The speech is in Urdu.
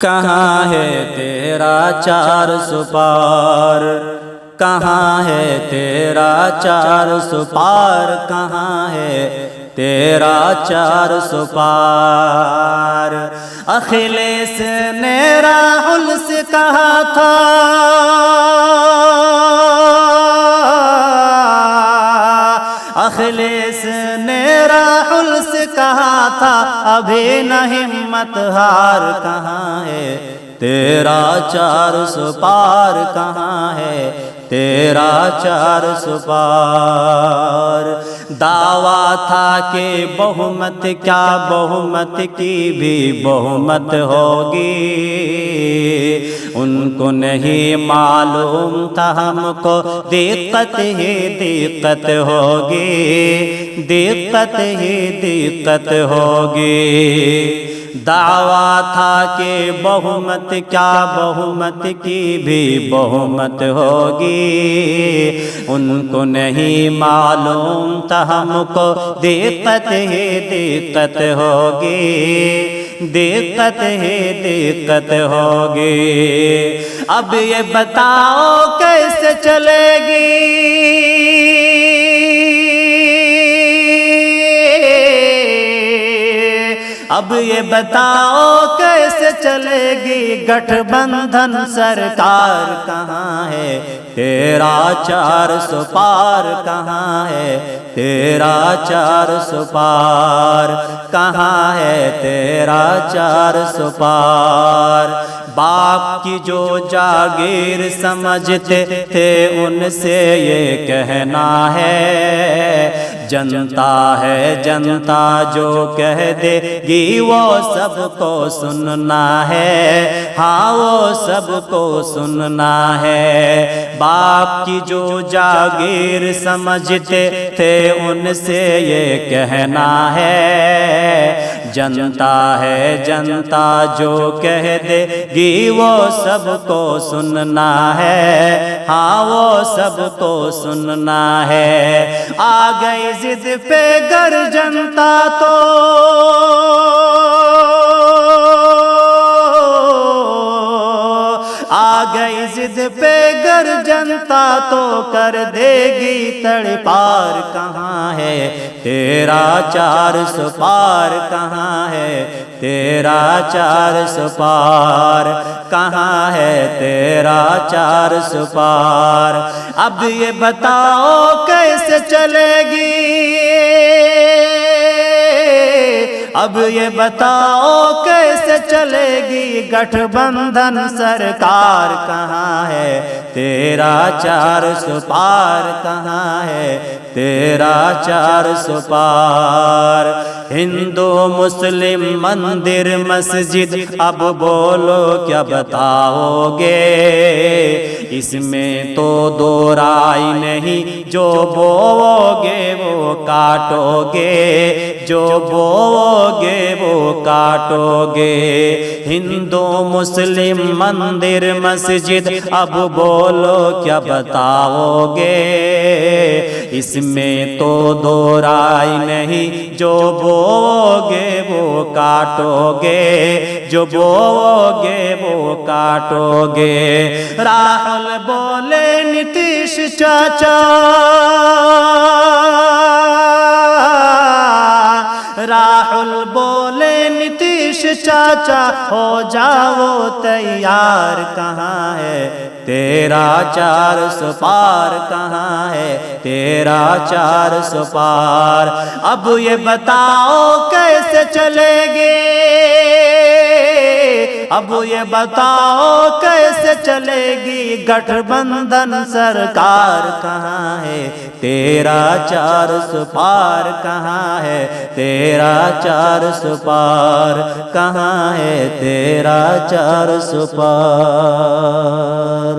کہاں ہے تیرا 400 پار، کہاں ہے تیرا 400 پار، کہاں ہے تیرا 400 پار۔ اخلیص نے راحل سے کہا تھا، اخلیص نے راحل سے کہا تھا، ابھی نہ ہمت ہار، کہاں ہے تیرا 400 پار، کہاں ہے تیرا 400 پار۔ دعویٰ تھا کہ بہمت کیا بہمت کی بھی بہمت ہوگی، ان کو نہیں معلوم تھا ہم کو دقت ہی دقت ہوگی، دقت ہی دقت ہوگی۔ دعویٰ تھا کہ بہمت کیا بہمت کی بھی بہمت ہوگی، ان کو نہیں معلوم تھا ہم کو دقت ہی دقت ہوگی، دقت ہی دقت ہوگی۔ اب یہ بتاؤ کیسے چلے گی، اب یہ بتاؤ کیسے چلے گی گٹھ بندھن سرکار، کہاں ہے تیرا 400 پار، کہاں ہے تیرا 400 پار، کہاں ہے تیرا 400 پار۔ باپ کی جو جاگیر سمجھتے تھے ان سے یہ کہنا ہے، جنتا ہے جنتا جو کہہ دے گی وہ سب کو سننا ہے، ہاں وہ سب کو سننا ہے۔ باپ کی جو جاگیر سمجھتے تھے ان سے یہ کہنا ہے، جنتا ہے جنتا جو کہہ دے گی وہ سب کو سننا ہے، ہاں وہ سب کو سننا ہے۔ آ گئی ضد پہ گر جنتا تو آ گئی ضد پہ گر جنتا تو کر دے گی تڑپار، کہاں ہے تیرا 400 پار، کہاں ہے تیرا 400 پار، کہاں ہے تیرا 400 پار۔ اب یہ بتاؤ کیسے چلے گی، اب یہ بتاؤ کیسے چلے گی گٹھ بندھن سرکار، کہاں ہے تیرا 400 پار، کہاں ہے تیرا 400 پار۔ ہندو مسلم مندر مسجد اب بولو کیا بتاؤ گے، اس میں تو دو رائے نہیں، جو بوؤ گے وہ کاٹو گے، جو بوؤ گے وہ کاٹو گے۔ ہندو مسلم مندر مسجد اب بولو کیا بتاؤ گے، اس میں تو دو رائے نہیں، جو بوؤ گے وہ کاٹو گے، جو بوؤ گے وہ کاٹو گے۔ راحل بولے نتیش چاچا، راحل بولے نتیش چاچا ہو جاؤ تیار، کہاں ہے تیرا 400 پار، کہاں ہے تیرا 400 پار۔ اب یہ بتاؤ کیسے چلے گی، اب یہ بتاؤ کیسے چلے گی گٹھ بندھن سرکار، کہاں ہے تیرا 400 پار، کہاں ہے تیرا 400 پار، کہاں ہے تیرا 400 پار۔